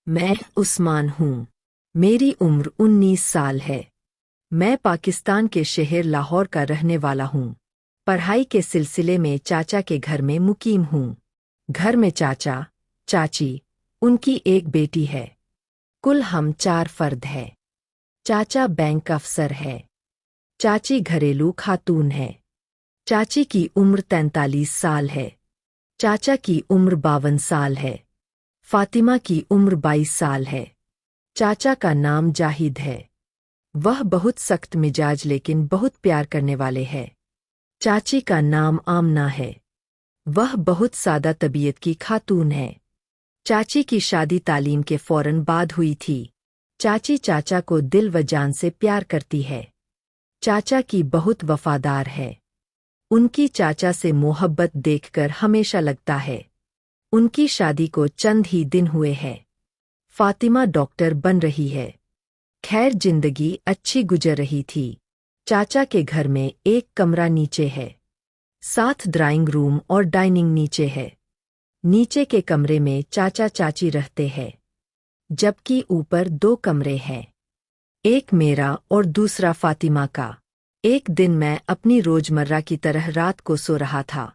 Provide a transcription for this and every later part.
मैं उस्मान हूँ। मेरी उम्र 19 साल है। मैं पाकिस्तान के शहर लाहौर का रहने वाला हूँ। पढ़ाई के सिलसिले में चाचा के घर में मुकीम हूँ। घर में चाचा, चाची, उनकी एक बेटी है। कुल हम 4 फर्द हैं। चाचा बैंक अफसर है। चाची घरेलू खातून है। चाची की उम्र 43 साल है। चाचा की उम्र 52 साल है। फातिमा की उम्र 22 साल है। चाचा का नाम जाहिद है। वह बहुत सख्त मिजाज लेकिन बहुत प्यार करने वाले हैं। चाची का नाम आमना है। वह बहुत सादा तबीयत की खातून है। चाची की शादी तालीम के फौरन बाद हुई थी। चाची चाचा को दिल व जान से प्यार करती है। चाचा की बहुत वफादार है। उनकी चाचा से मोहब्बत देखकर हमेशा लगता है। उनकी शादी को चंद ही दिन हुए हैं। फातिमा डॉक्टर बन रही है। खैर जिंदगी अच्छी गुजर रही थी। चाचा के घर में एक कमरा नीचे है। साथ ड्राइंग रूम और डाइनिंग नीचे है। नीचे के कमरे में चाचा चाची रहते हैं। जबकि ऊपर 2 कमरे हैं। एक मेरा और दूसरा फातिमा का। एक दिन मैं अपनी रोजमर्रा की तरह रात को सो रहा था।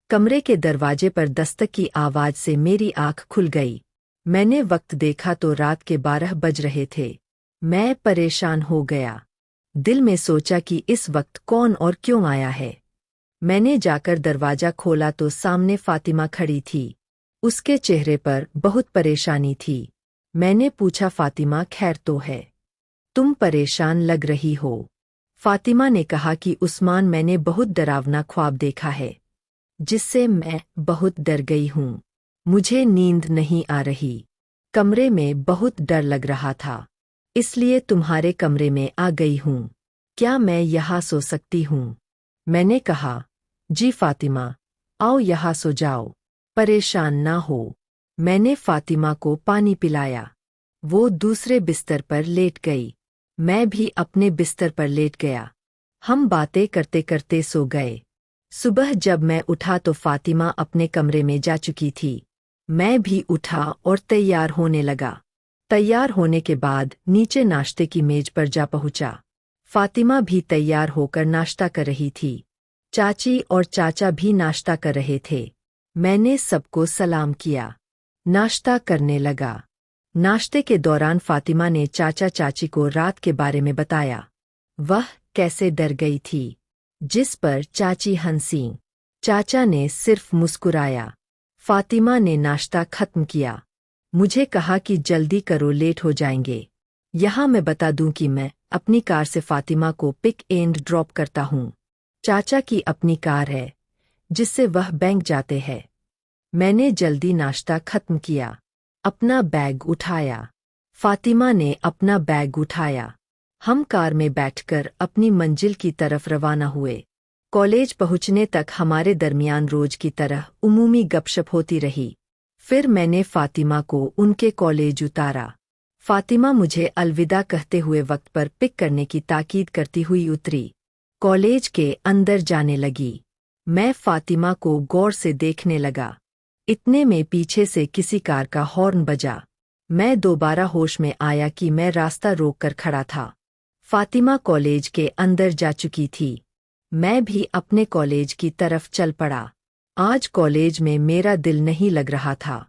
कमरे के दरवाजे पर दस्तक की आवाज से मेरी आंख खुल गई। मैंने वक्त देखा तो रात के 12 बज रहे थे। मैं परेशान हो गया। दिल में सोचा कि इस वक्त कौन और क्यों आया है। मैंने जाकर दरवाजा खोला तो सामने फातिमा खड़ी थी। उसके चेहरे पर बहुत परेशानी थी। मैंने पूछा, फातिमा खैर तो है? तुम परेशान लग रही हो। फातिमा ने कहा कि उस्मान, मैंने बहुत डरावना ख्वाब देखा है जिससे मैं बहुत डर गई हूँ। मुझे नींद नहीं आ रही। कमरे में बहुत डर लग रहा था। इसलिए तुम्हारे कमरे में आ गई हूँ। क्या मैं यहाँ सो सकती हूँ? मैंने कहा, जी फातिमा, आओ यहाँ सो जाओ। परेशान ना हो। मैंने फातिमा को पानी पिलाया। वो दूसरे बिस्तर पर लेट गई। मैं भी अपने बिस्तर पर लेट गया। हम बातें करते करते सो गए। सुबह जब मैं उठा तो फातिमा अपने कमरे में जा चुकी थी। मैं भी उठा और तैयार होने लगा। तैयार होने के बाद नीचे नाश्ते की मेज पर जा पहुंचा। फातिमा भी तैयार होकर नाश्ता कर रही थी। चाची और चाचा भी नाश्ता कर रहे थे। मैंने सबको सलाम किया। नाश्ता करने लगा। नाश्ते के दौरान फातिमा ने चाचा चाची को रात के बारे में बताया। वह कैसे डर गई थी। जिस पर चाची हंसी। चाचा ने सिर्फ मुस्कुराया। फातिमा ने नाश्ता खत्म किया। मुझे कहा कि जल्दी करो, लेट हो जाएंगे। यहाँ मैं बता दूं कि मैं अपनी कार से फातिमा को पिक एंड ड्रॉप करता हूँ। चाचा की अपनी कार है जिससे वह बैंक जाते हैं। मैंने जल्दी नाश्ता खत्म किया। अपना बैग उठाया। फातिमा ने अपना बैग उठाया। हम कार में बैठकर अपनी मंजिल की तरफ रवाना हुए। कॉलेज पहुंचने तक हमारे दरमियान रोज की तरह उमूमी गपशप होती रही। फिर मैंने फातिमा को उनके कॉलेज उतारा। फातिमा मुझे अलविदा कहते हुए वक्त पर पिक करने की ताकीद करती हुई उतरी। कॉलेज के अंदर जाने लगी। मैं फातिमा को गौर से देखने लगा। इतने में पीछे से किसी कार का हॉर्न बजा। मैं दोबारा होश में आया कि मैं रास्ता रोककर खड़ा था। फातिमा कॉलेज के अंदर जा चुकी थी। मैं भी अपने कॉलेज की तरफ चल पड़ा। आज कॉलेज में मेरा दिल नहीं लग रहा था।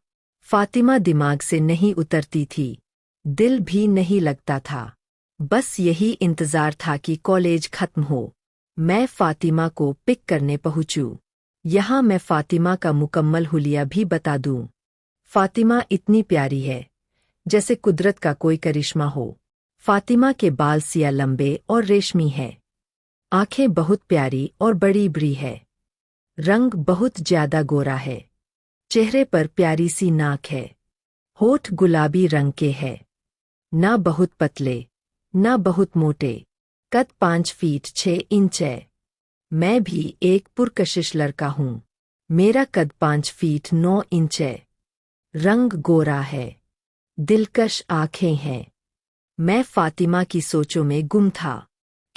फातिमा दिमाग से नहीं उतरती थी। दिल भी नहीं लगता था। बस यही इंतजार था कि कॉलेज खत्म हो, मैं फातिमा को पिक करने पहुंचूं। यहाँ मैं फातिमा का मुकम्मल हुलिया भी बता दूं। फातिमा इतनी प्यारी है जैसे कुदरत का कोई करिश्मा हो। फातिमा के बाल सिया लंबे और रेशमी है। आंखें बहुत प्यारी और बड़ी बड़ी है। रंग बहुत ज्यादा गोरा है। चेहरे पर प्यारी सी नाक है। होठ गुलाबी रंग के है। ना बहुत पतले, ना बहुत मोटे। कद 5 फीट 6 इंच है। मैं भी एक पुरकशिश लड़का हूँ। मेरा कद 5 फीट 9 इंच है। रंग गोरा है। दिलकश आंखें हैं। मैं फातिमा की सोचों में गुम था।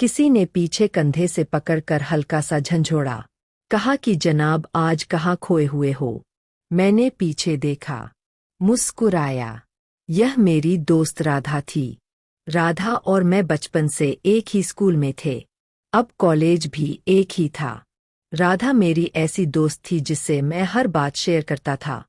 किसी ने पीछे कंधे से पकड़कर हल्का सा झंझोड़ा। कहा कि जनाब, आज कहाँ खोए हुए हो? मैंने पीछे देखा। मुस्कुराया। यह मेरी दोस्त राधा थी। राधा और मैं बचपन से एक ही स्कूल में थे। अब कॉलेज भी एक ही था। राधा मेरी ऐसी दोस्त थी जिससे मैं हर बात शेयर करता था।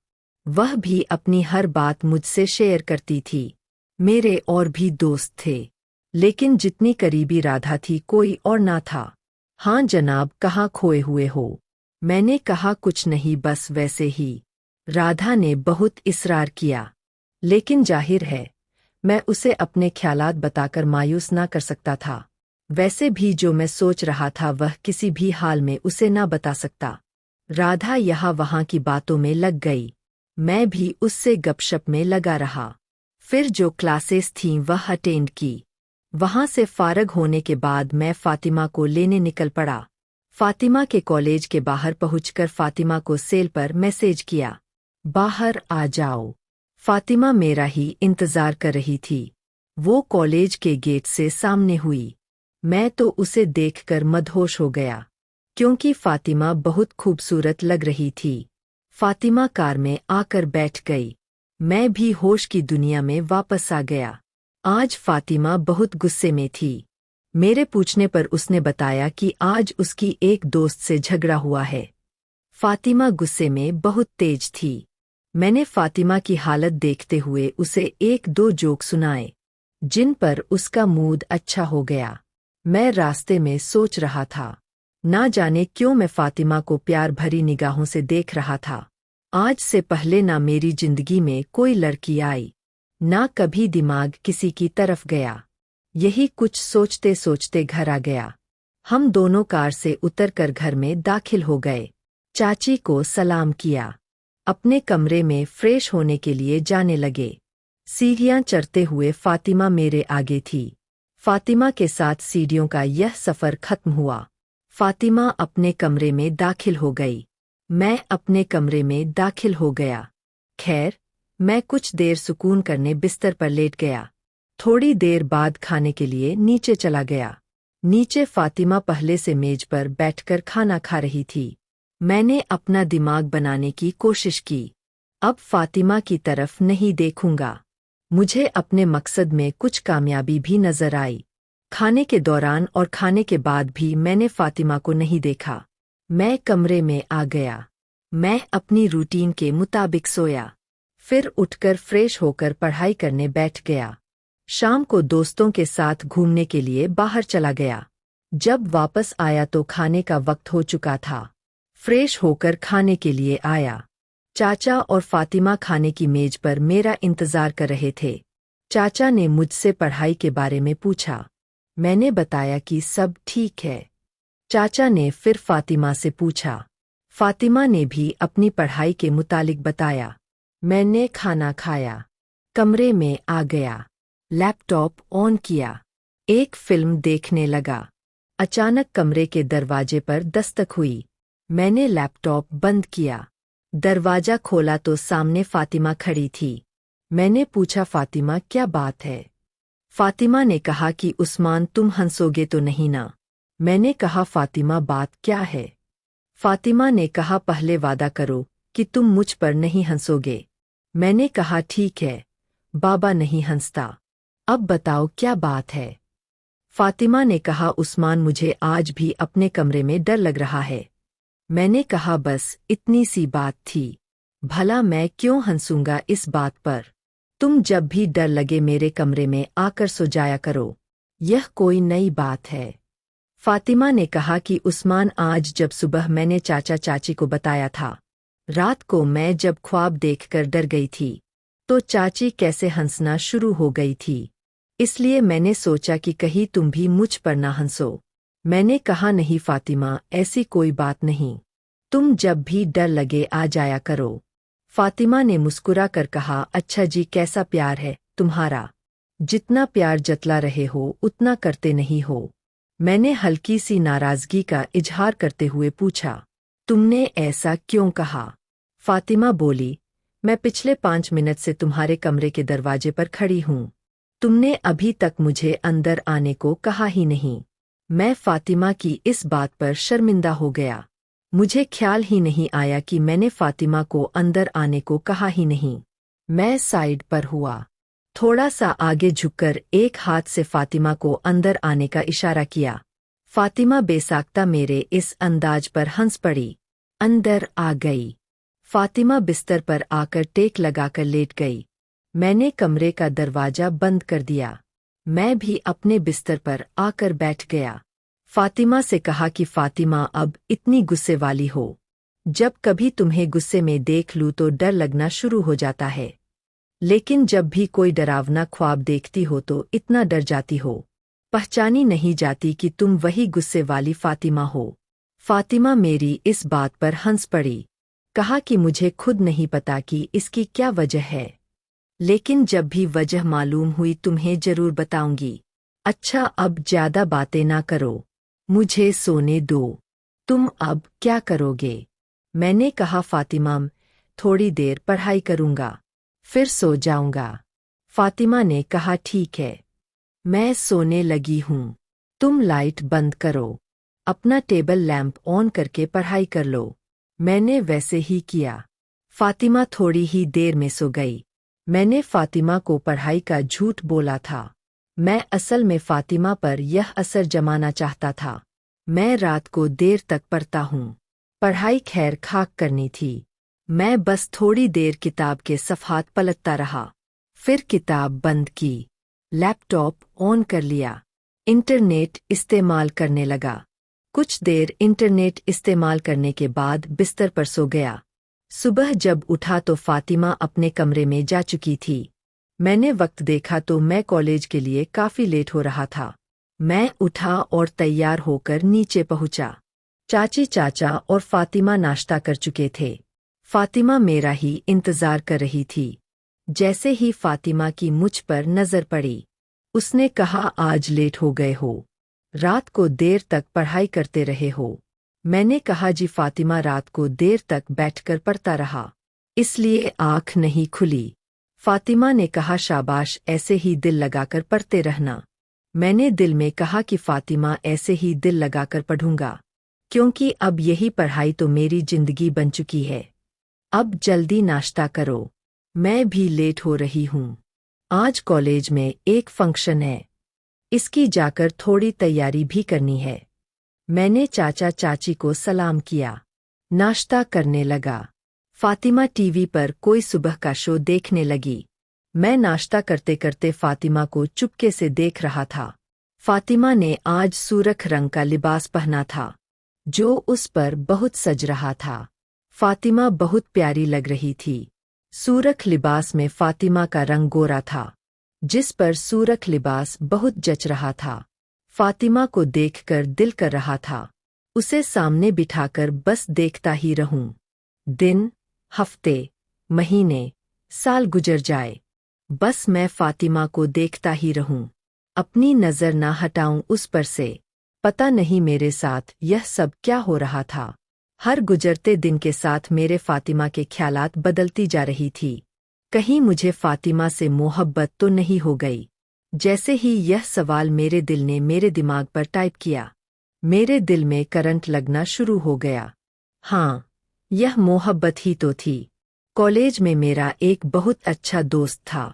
वह भी अपनी हर बात मुझसे शेयर करती थी। मेरे और भी दोस्त थे, लेकिन जितनी करीबी राधा थी कोई और ना था। हाँ जनाब, कहाँ खोए हुए हो? मैंने कहा कुछ नहीं, बस वैसे ही। राधा ने बहुत इसरार किया, लेकिन जाहिर है मैं उसे अपने ख्यालात बताकर मायूस ना कर सकता था। वैसे भी जो मैं सोच रहा था वह किसी भी हाल में उसे ना बता सकता। राधा यहाँ वहाँ की बातों में लग गई। मैं भी उससे गपशप में लगा रहा। फिर जो क्लासेस थीं वह अटेंड की। वहाँ से फारग होने के बाद मैं फातिमा को लेने निकल पड़ा। फातिमा के कॉलेज के बाहर पहुंचकर फातिमा को सेल पर मैसेज किया, बाहर आ जाओ। फातिमा मेरा ही इंतजार कर रही थी। वो कॉलेज के गेट से सामने हुई। मैं तो उसे देखकर मदहोश हो गया, क्योंकि फातिमा बहुत खूबसूरत लग रही थी। फातिमा कार में आकर बैठ गई। मैं भी होश की दुनिया में वापस आ गया। आज फातिमा बहुत गुस्से में थी। मेरे पूछने पर उसने बताया कि आज उसकी एक दोस्त से झगड़ा हुआ है। फातिमा गुस्से में बहुत तेज थी। मैंने फातिमा की हालत देखते हुए उसे एक दो जोक सुनाए, जिन पर उसका मूड अच्छा हो गया। मैं रास्ते में सोच रहा था, ना जाने क्यों मैं फातिमा को प्यार भरी निगाहों से देख रहा था। आज से पहले ना मेरी जिंदगी में कोई लड़की आई, ना कभी दिमाग किसी की तरफ गया। यही कुछ सोचते सोचते घर आ गया। हम दोनों कार से उतरकर घर में दाखिल हो गए। चाची को सलाम किया। अपने कमरे में फ्रेश होने के लिए जाने लगे। सीढ़ियां चढ़ते हुए फातिमा मेरे आगे थी। फातिमा के साथ सीढ़ियों का यह सफ़र खत्म हुआ। फातिमा अपने कमरे में दाखिल हो गई। मैं अपने कमरे में दाखिल हो गया। खैर, मैं कुछ देर सुकून करने बिस्तर पर लेट गया। थोड़ी देर बाद खाने के लिए नीचे चला गया। नीचे फातिमा पहले से मेज पर बैठकर खाना खा रही थी। मैंने अपना दिमाग बनाने की कोशिश की। अब फातिमा की तरफ नहीं देखूंगा। मुझे अपने मकसद में कुछ कामयाबी भी नजर आई। खाने के दौरान और खाने के बाद भी मैंने फातिमा को नहीं देखा। मैं कमरे में आ गया। मैं अपनी रूटीन के मुताबिक सोया। फिर उठकर फ्रेश होकर पढ़ाई करने बैठ गया। शाम को दोस्तों के साथ घूमने के लिए बाहर चला गया। जब वापस आया तो खाने का वक्त हो चुका था। फ्रेश होकर खाने के लिए आया। चाचा और फातिमा खाने की मेज पर मेरा इंतजार कर रहे थे। चाचा ने मुझसे पढ़ाई के बारे में पूछा। मैंने बताया कि सब ठीक है। चाचा ने फिर फातिमा से पूछा। फातिमा ने भी अपनी पढ़ाई के मुतालिक बताया। मैंने खाना खाया, कमरे में आ गया, लैपटॉप ऑन किया, एक फिल्म देखने लगा। अचानक कमरे के दरवाजे पर दस्तक हुई। मैंने लैपटॉप बंद किया। दरवाजा खोला तो सामने फातिमा खड़ी थी। मैंने पूछा, फातिमा क्या बात है? फातिमा ने कहा कि उस्मान तुम हंसोगे तो नहीं ना? मैंने कहा, फातिमा बात क्या है? फातिमा ने कहा, पहले वादा करो कि तुम मुझ पर नहीं हंसोगे। मैंने कहा, ठीक है, बाबा नहीं हंसता। अब बताओ क्या बात है? फातिमा ने कहा, उस्मान मुझे आज भी अपने कमरे में डर लग रहा है। मैंने कहा, बस इतनी सी बात थी, भला मैं क्यों हंसूंगा इस बात पर? तुम जब भी डर लगे मेरे कमरे में आकर सो जाया करो, यह कोई नई बात है। फातिमा ने कहा कि उस्मान आज जब सुबह मैंने चाचा चाची को बताया था, रात को मैं जब ख्वाब देखकर डर गई थी, तो चाची कैसे हंसना शुरू हो गई थी, इसलिए मैंने सोचा कि कहीं तुम भी मुझ पर ना हंसो। मैंने कहा, नहीं फातिमा, ऐसी कोई बात नहीं, तुम जब भी डर लगे आ जाया करो। फातिमा ने मुस्कुरा कर कहा, अच्छा जी, कैसा प्यार है तुम्हारा? जितना प्यार जतला रहे हो उतना करते नहीं हो। मैंने हल्की सी नाराजगी का इजहार करते हुए पूछा, तुमने ऐसा क्यों कहा? फातिमा बोली, मैं पिछले 5 मिनट से तुम्हारे कमरे के दरवाजे पर खड़ी हूँ। तुमने अभी तक मुझे अंदर आने को कहा ही नहीं। मैं फातिमा की इस बात पर शर्मिंदा हो गया। मुझे ख्याल ही नहीं आया कि मैंने फातिमा को अंदर आने को कहा ही नहीं। मैं साइड पर हुआ। थोड़ा सा आगे झुककर एक हाथ से फातिमा को अंदर आने का इशारा किया। फातिमा बेसाख्ता मेरे इस अंदाज पर हंस पड़ी, अंदर आ गई। फातिमा बिस्तर पर आकर टेक लगाकर लेट गई। मैंने कमरे का दरवाजा बंद कर दिया। मैं भी अपने बिस्तर पर आकर बैठ गया। फातिमा से कहा कि फातिमा अब इतनी गुस्से वाली हो। जब कभी तुम्हें गुस्से में देख लूं तो डर लगना शुरू हो जाता है, लेकिन जब भी कोई डरावना ख्वाब देखती हो तो इतना डर जाती हो, पहचानी नहीं जाती कि तुम वही गुस्से वाली फातिमा हो। फातिमा मेरी इस बात पर हंस पड़ी, कहा कि मुझे खुद नहीं पता कि इसकी क्या वजह है, लेकिन जब भी वजह मालूम हुई तुम्हें जरूर बताऊंगी। अच्छा अब ज्यादा बातें ना करो, मुझे सोने दो। तुम अब क्या करोगे? मैंने कहा फातिमा थोड़ी देर पढ़ाई करूंगा, फिर सो जाऊंगा। फातिमा ने कहा ठीक है, मैं सोने लगी हूं। तुम लाइट बंद करो, अपना टेबल लैंप ऑन करके पढ़ाई कर लो। मैंने वैसे ही किया। फातिमा थोड़ी ही देर में सो गई। मैंने फातिमा को पढ़ाई का झूठ बोला था। मैं असल में फातिमा पर यह असर जमाना चाहता था। मैं रात को देर तक पढ़ता हूँ। पढ़ाई खैर खाक करनी थी। मैं बस थोड़ी देर किताब के सफ़हात पलटता रहा, फिर किताब बंद की, लैपटॉप ऑन कर लिया, इंटरनेट इस्तेमाल करने लगा। कुछ देर इंटरनेट इस्तेमाल करने के बाद बिस्तर पर सो गया। सुबह जब उठा तो फातिमा अपने कमरे में जा चुकी थी। मैंने वक्त देखा तो मैं कॉलेज के लिए काफ़ी लेट हो रहा था। मैं उठा और तैयार होकर नीचे पहुंचा। चाची चाचा और फातिमा नाश्ता कर चुके थे। फातिमा मेरा ही इंतज़ार कर रही थी। जैसे ही फातिमा की मुझ पर नज़र पड़ी, उसने कहा आज लेट हो गए हो, रात को देर तक पढ़ाई करते रहे हो। मैंने कहा जी फातिमा रात को देर तक बैठकर पढ़ता रहा, इसलिए आँख नहीं खुली। फातिमा ने कहा शाबाश, ऐसे ही दिल लगाकर पढ़ते रहना। मैंने दिल में कहा कि फातिमा ऐसे ही दिल लगाकर पढ़ूंगा, क्योंकि अब यही पढ़ाई तो मेरी जिंदगी बन चुकी है। अब जल्दी नाश्ता करो, मैं भी लेट हो रही हूँ। आज कॉलेज में एक फंक्शन है, इसकी जाकर थोड़ी तैयारी भी करनी है। मैंने चाचा चाची को सलाम किया, नाश्ता करने लगा। फातिमा टीवी पर कोई सुबह का शो देखने लगी। मैं नाश्ता करते करते फातिमा को चुपके से देख रहा था। फातिमा ने आज सुर्ख रंग का लिबास पहना था, जो उस पर बहुत सज रहा था। फातिमा बहुत प्यारी लग रही थी। सुर्ख लिबास में फातिमा का रंग गोरा था, जिस पर सुर्ख लिबास बहुत जच रहा था। फातिमा को देखकर दिल कर रहा था उसे सामने बिठाकर बस देखता ही रहूं। दिन, हफ्ते, महीने, साल गुजर जाए, बस मैं फातिमा को देखता ही रहूं, अपनी नज़र ना हटाऊं उस पर से। पता नहीं मेरे साथ यह सब क्या हो रहा था। हर गुजरते दिन के साथ मेरे फातिमा के ख्यालात बदलती जा रही थी। कहीं मुझे फातिमा से मोहब्बत तो नहीं हो गई? जैसे ही यह सवाल मेरे दिल ने मेरे दिमाग पर टाइप किया, मेरे दिल में करंट लगना शुरू हो गया। हाँ, यह मोहब्बत ही तो थी। कॉलेज में मेरा एक बहुत अच्छा दोस्त था,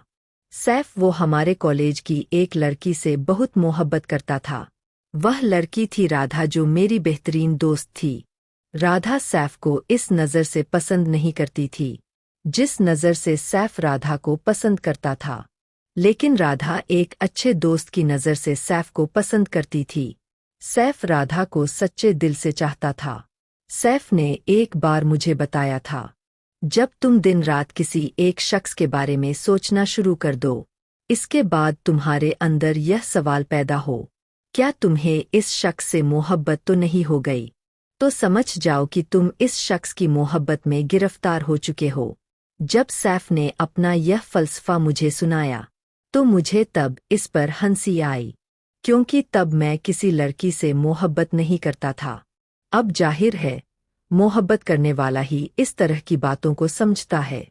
सैफ। वो हमारे कॉलेज की एक लड़की से बहुत मोहब्बत करता था। वह लड़की थी राधा, जो मेरी बेहतरीन दोस्त थी। राधा सैफ को इस नज़र से पसंद नहीं करती थी जिस नज़र से सैफ राधा को पसंद करता था, लेकिन राधा एक अच्छे दोस्त की नज़र से सैफ को पसंद करती थी। सैफ राधा को सच्चे दिल से चाहता था। सैफ ने एक बार मुझे बताया था, जब तुम दिन रात किसी एक शख्स के बारे में सोचना शुरू कर दो, इसके बाद तुम्हारे अंदर यह सवाल पैदा हो, क्या तुम्हें इस शख्स से मोहब्बत तो नहीं हो गई, तो समझ जाओ कि तुम इस शख्स की मोहब्बत में गिरफ्तार हो चुके हो। जब सैफ ने अपना यह फ़लसफ़ा मुझे सुनाया, तो मुझे तब इस पर हंसी आई, क्योंकि तब मैं किसी लड़की से मोहब्बत नहीं करता था। अब जाहिर है, मोहब्बत करने वाला ही इस तरह की बातों को समझता है।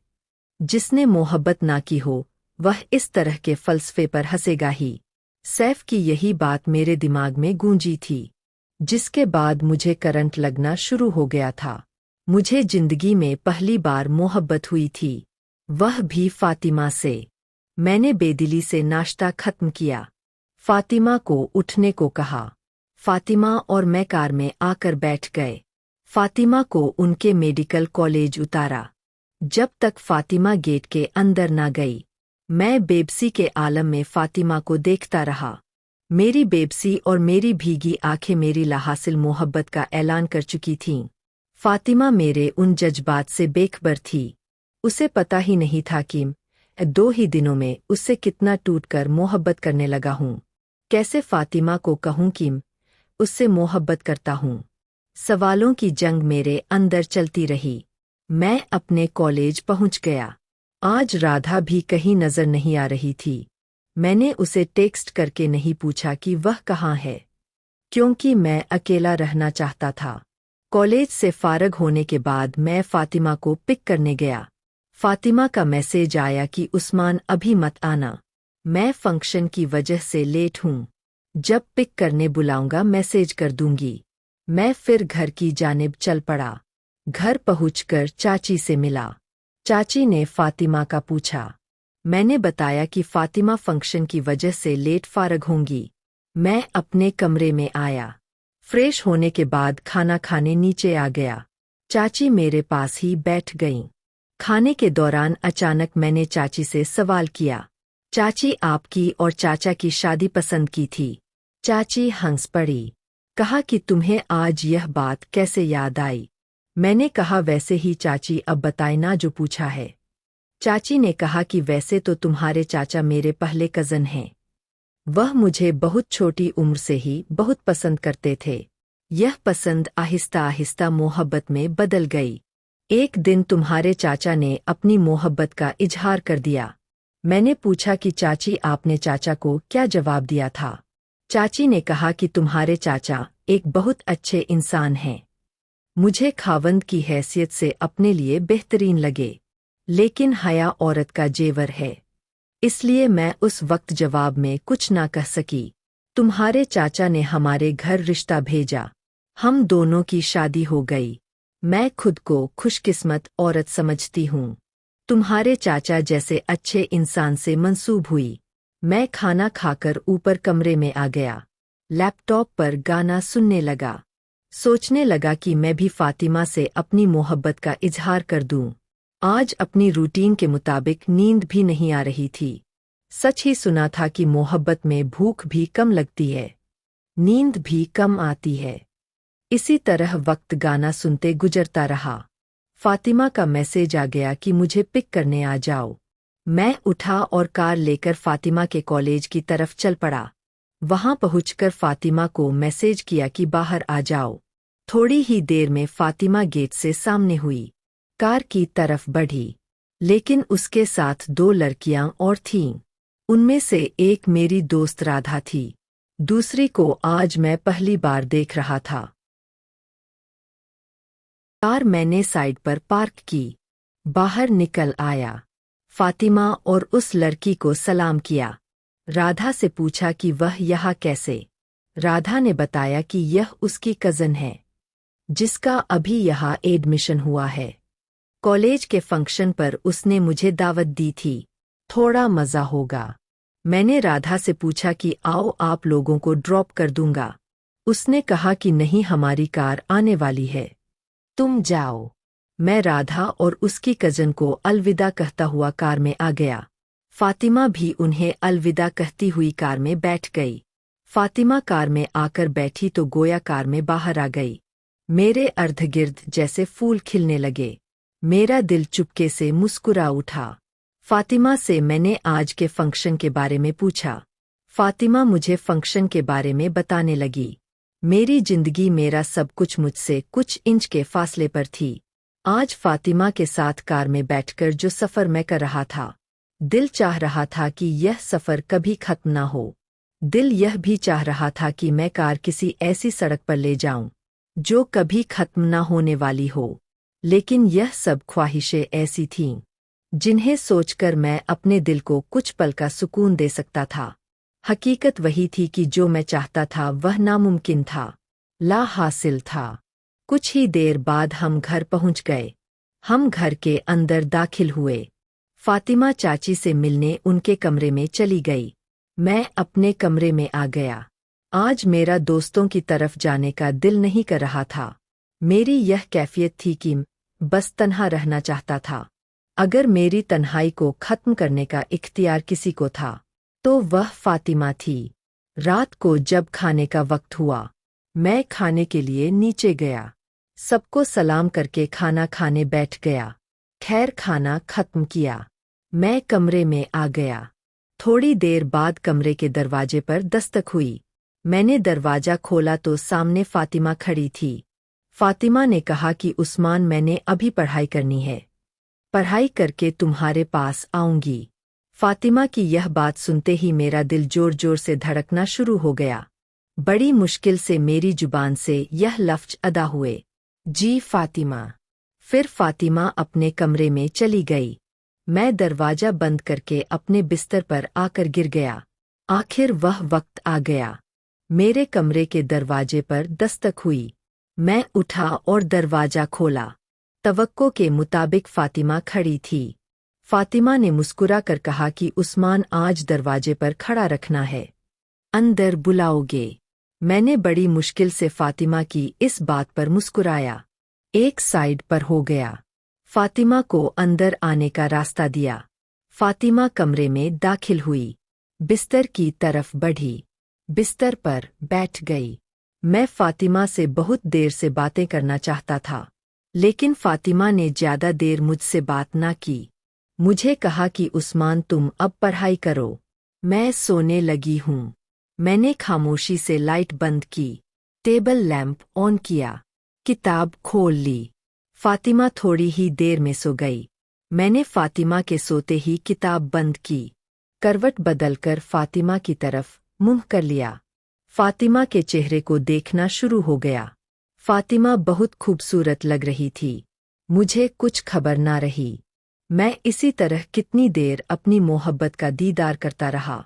जिसने मोहब्बत ना की हो, वह इस तरह के फ़लसफ़े पर हंसेगा ही। सैफ की यही बात मेरे दिमाग में गूंजी थी, जिसके बाद मुझे करंट लगना शुरू हो गया था। मुझे जिंदगी में पहली बार मोहब्बत हुई थी, वह भी फातिमा से। मैंने बेदिली से नाश्ता खत्म किया। फातिमा को उठने को कहा। फातिमा और मैं कार में आकर बैठ गए। फातिमा को उनके मेडिकल कॉलेज उतारा। जब तक फातिमा गेट के अंदर ना गई, मैं बेबसी के आलम में फातिमा को देखता रहा। मेरी बेबसी और मेरी भीगी आंखें मेरी लाहासिल मोहब्बत का ऐलान कर चुकी थीं। फातिमा मेरे उन जज्बात से बेखबर थी। उसे पता ही नहीं था कि 2 ही दिनों में उससे कितना टूटकर मोहब्बत करने लगा हूँ। कैसे फातिमा को कहूँ कि उससे मोहब्बत करता हूँ। सवालों की जंग मेरे अंदर चलती रही। मैं अपने कॉलेज पहुँच गया। आज राधा भी कहीं नजर नहीं आ रही थी। मैंने उसे टेक्स्ट करके नहीं पूछा कि वह कहाँ है, क्योंकि मैं अकेला रहना चाहता था। कॉलेज से फारग होने के बाद मैं फातिमा को पिक करने गया। फातिमा का मैसेज आया कि उस्मान अभी मत आना, मैं फंक्शन की वजह से लेट हूँ। जब पिक करने बुलाऊंगा मैसेज कर दूंगी। मैं फिर घर की जानिब चल पड़ा। घर पहुंचकर चाची से मिला। चाची ने फातिमा का पूछा। मैंने बताया कि फातिमा फंक्शन की वजह से लेट फारग होंगी। मैं अपने कमरे में आया। फ्रेश होने के बाद खाना खाने नीचे आ गया। चाची मेरे पास ही बैठ गईं। खाने के दौरान अचानक मैंने चाची से सवाल किया, चाची आपकी और चाचा की शादी पसंद की थी। चाची हंस पड़ी। कहा कि तुम्हें आज यह बात कैसे याद आई। मैंने कहा वैसे ही चाची, अब बताए ना जो पूछा है। चाची ने कहा कि वैसे तो तुम्हारे चाचा मेरे पहले कज़न हैं। वह मुझे बहुत छोटी उम्र से ही बहुत पसंद करते थे। यह पसंद आहिस्ता आहिस्ता मोहब्बत में बदल गई। एक दिन तुम्हारे चाचा ने अपनी मोहब्बत का इजहार कर दिया। मैंने पूछा कि चाची आपने चाचा को क्या जवाब दिया था। चाची ने कहा कि तुम्हारे चाचा एक बहुत अच्छे इंसान हैं। मुझे खावंद की हैसियत से अपने लिए बेहतरीन लगे, लेकिन हया औरत का जेवर है, इसलिए मैं उस वक्त जवाब में कुछ ना कह सकी। तुम्हारे चाचा ने हमारे घर रिश्ता भेजा। हम दोनों की शादी हो गई। मैं खुद को खुशकिस्मत औरत समझती हूँ। तुम्हारे चाचा जैसे अच्छे इंसान से मंसूब हुई। मैं खाना खाकर ऊपर कमरे में आ गया। लैपटॉप पर गाना सुनने लगा। सोचने लगा कि मैं भी फातिमा से अपनी मोहब्बत का इजहार कर दूं। आज अपनी रूटीन के मुताबिक नींद भी नहीं आ रही थी। सच ही सुना था कि मोहब्बत में भूख भी कम लगती है, नींद भी कम आती है। इसी तरह वक्त गाना सुनते गुजरता रहा। फातिमा का मैसेज आ गया कि मुझे पिक करने आ जाओ। मैं उठा और कार लेकर फातिमा के कॉलेज की तरफ चल पड़ा। वहां पहुंचकर फातिमा को मैसेज किया कि बाहर आ जाओ। थोड़ी ही देर में फातिमा गेट से सामने हुई, कार की तरफ बढ़ी, लेकिन उसके साथ 2 लड़कियां और थीं। उनमें से एक मेरी दोस्त राधा थी, दूसरी को आज मैं पहली बार देख रहा था। कार मैंने साइड पर पार्क की, बाहर निकल आया। फातिमा और उस लड़की को सलाम किया। राधा से पूछा कि वह यहाँ कैसे। राधा ने बताया कि यह उसकी कज़न है, जिसका अभी यहाँ एडमिशन हुआ है। कॉलेज के फंक्शन पर उसने मुझे दावत दी थी, थोड़ा मज़ा होगा। मैंने राधा से पूछा कि आओ आप लोगों को ड्रॉप कर दूंगा। उसने कहा कि नहीं, हमारी कार आने वाली है, तुम जाओ। मैं राधा और उसकी कज़न को अलविदा कहता हुआ कार में आ गया। फातिमा भी उन्हें अलविदा कहती हुई कार में बैठ गई। फातिमा कार में आकर बैठी तो गोया कार में बाहर आ गई। मेरे अर्धगिर्द जैसे फूल खिलने लगे। मेरा दिल चुपके से मुस्कुरा उठा। फातिमा से मैंने आज के फंक्शन के बारे में पूछा। फातिमा मुझे फंक्शन के बारे में बताने लगी। मेरी जिंदगी, मेरा सब कुछ मुझसे कुछ इंच के फासले पर थी। आज फातिमा के साथ कार में बैठकर जो सफ़र मैं कर रहा था, दिल चाह रहा था कि यह सफ़र कभी खत्म ना हो। दिल यह भी चाह रहा था कि मैं कार किसी ऐसी सड़क पर ले जाऊं जो कभी खत्म ना होने वाली हो। लेकिन यह सब ख्वाहिशें ऐसी थीं जिन्हें सोचकर मैं अपने दिल को कुछ पल का सुकून दे सकता था। हकीकत वही थी कि जो मैं चाहता था वह नामुमकिन था, ला हासिल था। कुछ ही देर बाद हम घर पहुंच गए। हम घर के अंदर दाखिल हुए। फातिमा चाची से मिलने उनके कमरे में चली गई। मैं अपने कमरे में आ गया। आज मेरा दोस्तों की तरफ जाने का दिल नहीं कर रहा था। मेरी यह कैफियत थी कि बस तन्हा रहना चाहता था। अगर मेरी तन्हाई को खत्म करने का इख्तियार किसी को था तो वह फातिमा थी। रात को जब खाने का वक्त हुआ, मैं खाने के लिए नीचे गया। सबको सलाम करके खाना खाने बैठ गया। खैर खाना खत्म किया, मैं कमरे में आ गया। थोड़ी देर बाद कमरे के दरवाजे पर दस्तक हुई। मैंने दरवाजा खोला तो सामने फातिमा खड़ी थी। फातिमा ने कहा कि उस्मान, मैंने अभी पढ़ाई करनी है, पढ़ाई करके तुम्हारे पास आऊंगी। फातिमा की यह बात सुनते ही मेरा दिल जोर जोर से धड़कना शुरू हो गया। बड़ी मुश्किल से मेरी जुबान से यह लफ्ज अदा हुए, जी फातिमा। फिर फातिमा अपने कमरे में चली गई। मैं दरवाजा बंद करके अपने बिस्तर पर आकर गिर गया। आखिर वह वक्त आ गया। मेरे कमरे के दरवाजे पर दस्तक हुई। मैं उठा और दरवाजा खोला। तवक्को के मुताबिक फातिमा खड़ी थी। फातिमा ने मुस्कुरा कर कहा कि उस्मान, आज दरवाजे पर खड़ा रखना है, अंदर बुलाओगे? मैंने बड़ी मुश्किल से फातिमा की इस बात पर मुस्कुराया। एक साइड पर हो गया। फातिमा को अंदर आने का रास्ता दिया। फातिमा कमरे में दाखिल हुई, बिस्तर की तरफ बढ़ी, बिस्तर पर बैठ गई। मैं फातिमा से बहुत देर से बातें करना चाहता था, लेकिन फातिमा ने ज्यादा देर मुझसे बात ना की। मुझे कहा कि उस्मान, तुम अब पढ़ाई करो, मैं सोने लगी हूँ। मैंने खामोशी से लाइट बंद की, टेबल लैंप ऑन किया, किताब खोल ली। फातिमा थोड़ी ही देर में सो गई। मैंने फातिमा के सोते ही किताब बंद की, करवट बदलकर फातिमा की तरफ मुंह कर लिया। फातिमा के चेहरे को देखना शुरू हो गया। फातिमा बहुत खूबसूरत लग रही थी। मुझे कुछ खबर ना रही। मैं इसी तरह कितनी देर अपनी मोहब्बत का दीदार करता रहा।